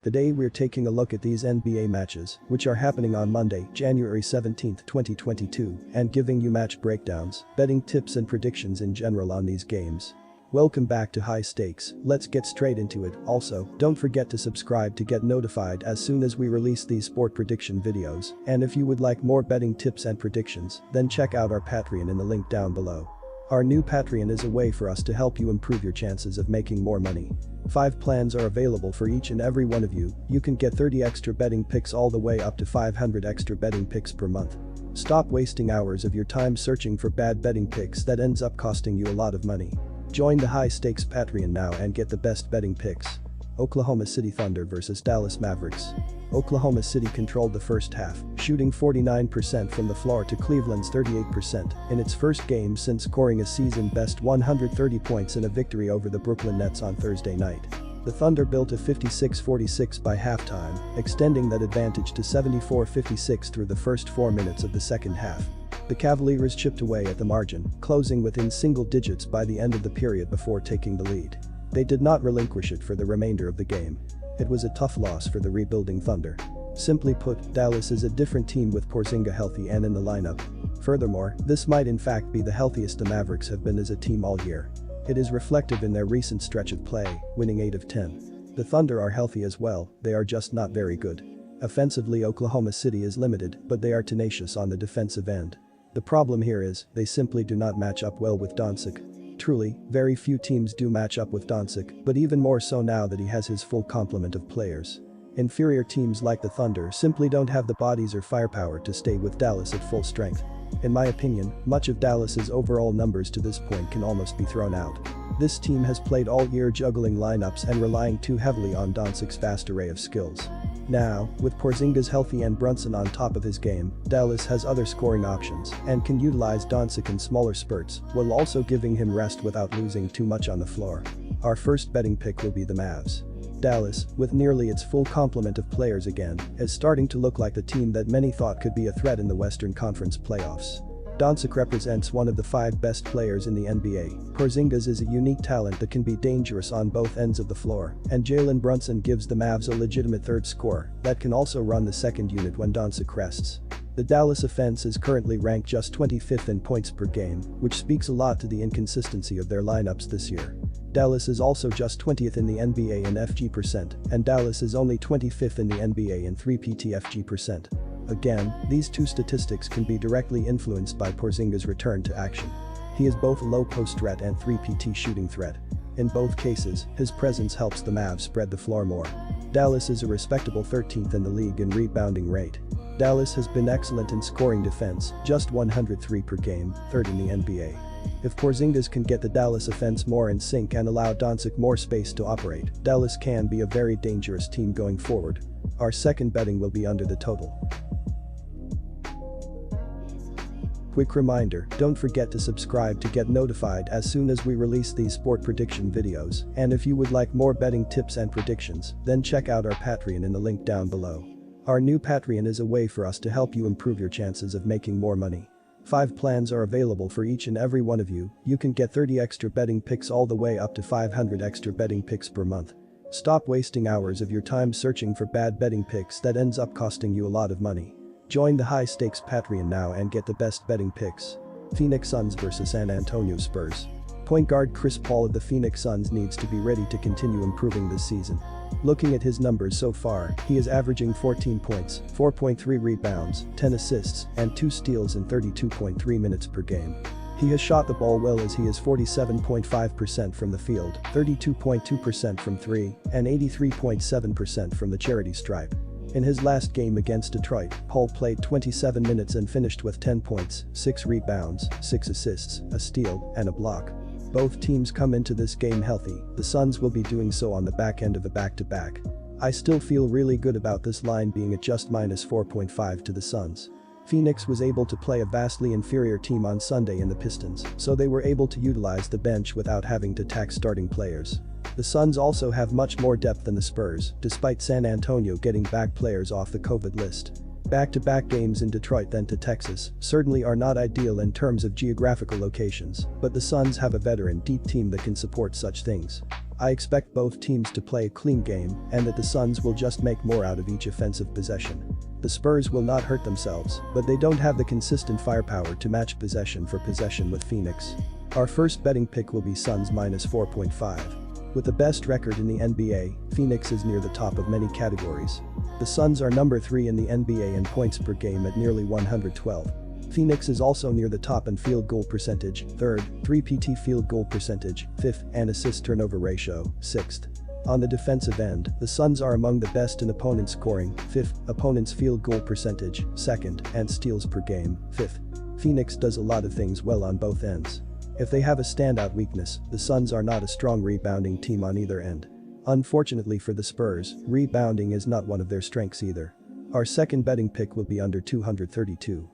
Today we're taking a look at these NBA matches, which are happening on Monday, January 17, 2022, and giving you match breakdowns, betting tips and predictions in general on these games. Welcome back to High Stakes, let's get straight into it. Also, don't forget to subscribe to get notified as soon as we release these sport prediction videos, and if you would like more betting tips and predictions, then check out our Patreon in the link down below. Our new Patreon is a way for us to help you improve your chances of making more money. 5 plans are available for each and every one of you. You can get 30 extra betting picks all the way up to 500 extra betting picks per month. Stop wasting hours of your time searching for bad betting picks that ends up costing you a lot of money. Join the High Stakes Patreon now and get the best betting picks. Oklahoma City Thunder vs Dallas Mavericks. Oklahoma City controlled the first half, shooting 49% from the floor to Cleveland's 38% in its first game since scoring a season-best 130 points in a victory over the Brooklyn Nets on Thursday night. The Thunder built a 56-46 by halftime, extending that advantage to 74-56 through the first 4 minutes of the second half. The Cavaliers chipped away at the margin, closing within single digits by the end of the period before taking the lead. They did not relinquish it for the remainder of the game. It was a tough loss for the rebuilding Thunder. Simply put, Dallas is a different team with Porzingis healthy and in the lineup. Furthermore, this might in fact be the healthiest the Mavericks have been as a team all year. It is reflective in their recent stretch of play, winning 8 of 10. The Thunder are healthy as well, they are just not very good. Offensively, Oklahoma City is limited, but they are tenacious on the defensive end. The problem here is, they simply do not match up well with Doncic. Truly, very few teams do match up with Doncic, but even more so now that he has his full complement of players. Inferior teams like the Thunder simply don't have the bodies or firepower to stay with Dallas at full strength. In my opinion, much of Dallas's overall numbers to this point can almost be thrown out. This team has played all year juggling lineups and relying too heavily on Doncic's vast array of skills. Now, with Porzingis healthy and Brunson on top of his game, Dallas has other scoring options and can utilize Doncic in smaller spurts while also giving him rest without losing too much on the floor. Our first betting pick will be the Mavs. Dallas, with nearly its full complement of players again, is starting to look like the team that many thought could be a threat in the Western Conference playoffs. Doncic represents one of the 5 best players in the NBA. Porzingis is a unique talent that can be dangerous on both ends of the floor, and Jalen Brunson gives the Mavs a legitimate third scorer that can also run the second unit when Doncic rests. The Dallas offense is currently ranked just 25th in points per game, which speaks a lot to the inconsistency of their lineups this year. Dallas is also just 20th in the NBA in FG%, and Dallas is only 25th in the NBA in 3PT FG%. Again, these two statistics can be directly influenced by Porzingis' return to action. He is both a low post threat and 3PT shooting threat. In both cases, his presence helps the Mavs spread the floor more. Dallas is a respectable 13th in the league in rebounding rate. Dallas has been excellent in scoring defense, just 103 per game, 3rd in the NBA. If Porzingis can get the Dallas offense more in sync and allow Doncic more space to operate, Dallas can be a very dangerous team going forward. Our second betting will be under the total. Quick reminder, don't forget to subscribe to get notified as soon as we release these sport prediction videos, and if you would like more betting tips and predictions, then check out our Patreon in the link down below. Our new Patreon is a way for us to help you improve your chances of making more money. 5 plans are available for each and every one of you. You can get 30 extra betting picks all the way up to 500 extra betting picks per month. Stop wasting hours of your time searching for bad betting picks that ends up costing you a lot of money. Join the High Stakes Patreon now and get the best betting picks. Phoenix Suns vs San Antonio Spurs. Point guard Chris Paul of the Phoenix Suns needs to be ready to continue improving this season. Looking at his numbers so far, he is averaging 14 points, 4.3 rebounds, 10 assists, and 2 steals in 32.3 minutes per game. He has shot the ball well as he is 47.5% from the field, 32.2% from 3, and 83.7% from the charity stripe. In his last game against Detroit, Paul played 27 minutes and finished with 10 points, 6 rebounds, 6 assists, a steal, and a block. Both teams come into this game healthy. The Suns will be doing so on the back end of a back-to-back. I still feel really good about this line being at just -4.5 to the Suns. Phoenix was able to play a vastly inferior team on Sunday in the Pistons, so they were able to utilize the bench without having to tax starting players. The Suns also have much more depth than the Spurs, despite San Antonio getting back players off the COVID list. Back-to-back games in Detroit then to Texas certainly are not ideal in terms of geographical locations, but the Suns have a veteran deep team that can support such things. I expect both teams to play a clean game and that the Suns will just make more out of each offensive possession. The Spurs will not hurt themselves, but they don't have the consistent firepower to match possession for possession with Phoenix. Our first betting pick will be Suns minus 4.5. With the best record in the NBA, Phoenix is near the top of many categories. The Suns are number 3 in the NBA in points per game at nearly 112. Phoenix is also near the top in field goal percentage, 3rd, 3PT field goal percentage, 5th, and assist turnover ratio, 6th. On the defensive end, the Suns are among the best in opponent scoring, 5th, opponent's field goal percentage, 2nd, and steals per game, 5th. Phoenix does a lot of things well on both ends. If they have a standout weakness, the Suns are not a strong rebounding team on either end. Unfortunately for the Spurs, rebounding is not one of their strengths either. Our second betting pick will be under 232.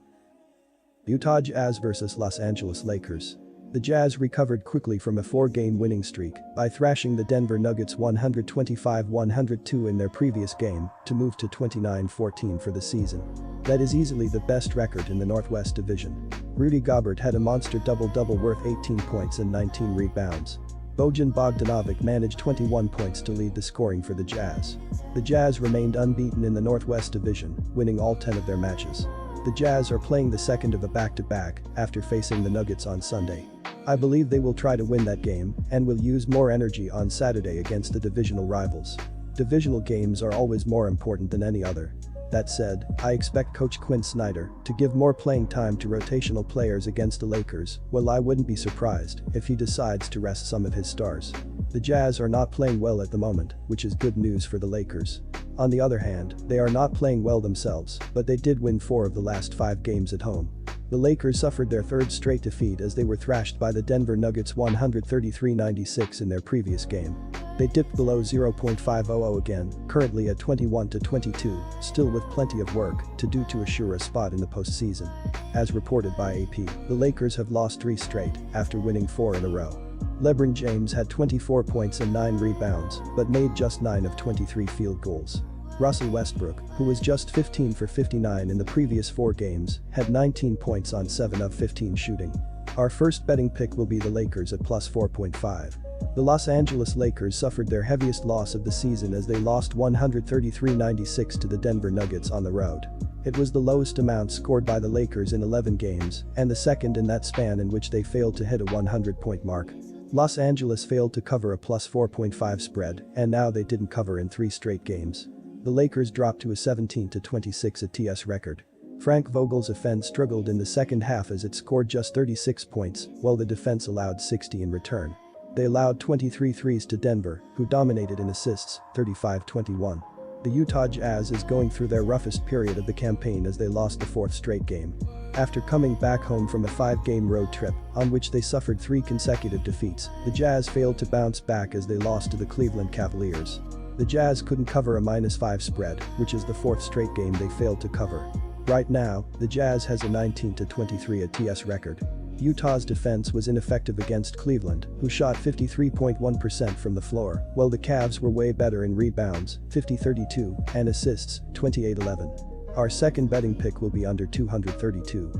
Utah Jazz vs Los Angeles Lakers. The Jazz recovered quickly from a 4-game winning streak by thrashing the Denver Nuggets 125-102 in their previous game to move to 29-14 for the season. That is easily the best record in the Northwest Division. Rudy Gobert had a monster double-double worth 18 points and 19 rebounds. Bojan Bogdanovic managed 21 points to lead the scoring for the Jazz. The Jazz remained unbeaten in the Northwest Division, winning all 10 of their matches. The Jazz are playing the second of a back-to-back after facing the Nuggets on Sunday. I believe they will try to win that game and will use more energy on Saturday against the divisional rivals. Divisional games are always more important than any other. That said, I expect coach Quinn Snyder to give more playing time to rotational players against the Lakers, while I wouldn't be surprised if he decides to rest some of his stars. The Jazz are not playing well at the moment, which is good news for the Lakers. On the other hand, they are not playing well themselves, but they did win 4 of the last 5 games at home. The Lakers suffered their 3rd straight defeat as they were thrashed by the Denver Nuggets 133-96 in their previous game. They dipped below 0.500 again, currently at 21-22, still with plenty of work to do to assure a spot in the postseason. As reported by AP, the Lakers have lost 3 straight after winning 4 in a row. LeBron James had 24 points and 9 rebounds, but made just 9 of 23 field goals. Russell Westbrook, who was just 15 for 59 in the previous 4 games, had 19 points on 7 of 15 shooting. Our first betting pick will be the Lakers at plus 4.5. The Los Angeles Lakers suffered their heaviest loss of the season as they lost 133-96 to the Denver Nuggets on the road. It was the lowest amount scored by the Lakers in 11 games and the second in that span in which they failed to hit a 100-point mark. Los Angeles failed to cover a plus 4.5 spread, and now they didn't cover in 3 straight games. The Lakers dropped to a 17-26 ATS record. Frank Vogel's offense struggled in the second half as it scored just 36 points, while the defense allowed 60 in return. They allowed 23 threes to Denver, who dominated in assists, 35-21. The Utah Jazz is going through their roughest period of the campaign as they lost the 4th straight game. After coming back home from a 5-game road trip, on which they suffered 3 consecutive defeats, the Jazz failed to bounce back as they lost to the Cleveland Cavaliers. The Jazz couldn't cover a -5 spread, which is the 4th straight game they failed to cover. Right now, the Jazz has a 19-23 ATS record. Utah's defense was ineffective against Cleveland, who shot 53.1% from the floor, while the Cavs were way better in rebounds, 50-32, and assists, 28-11. Our second betting pick will be under 232.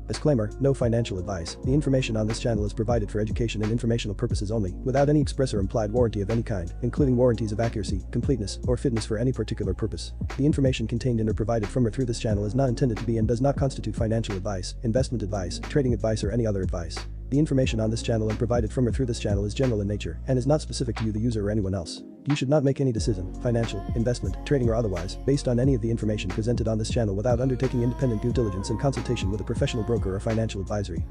Disclaimer, no financial advice. The information on this channel is provided for education and informational purposes only, without any express or implied warranty of any kind, including warranties of accuracy, completeness, or fitness for any particular purpose. The information contained in or provided from or through this channel is not intended to be and does not constitute financial advice, investment advice, trading advice, or any other advice. The information on this channel and provided from or through this channel is general in nature and is not specific to you, the user, or anyone else. You should not make any decision, financial, investment, trading, or otherwise, based on any of the information presented on this channel without undertaking independent due diligence and consultation with a professional broker or financial advisory.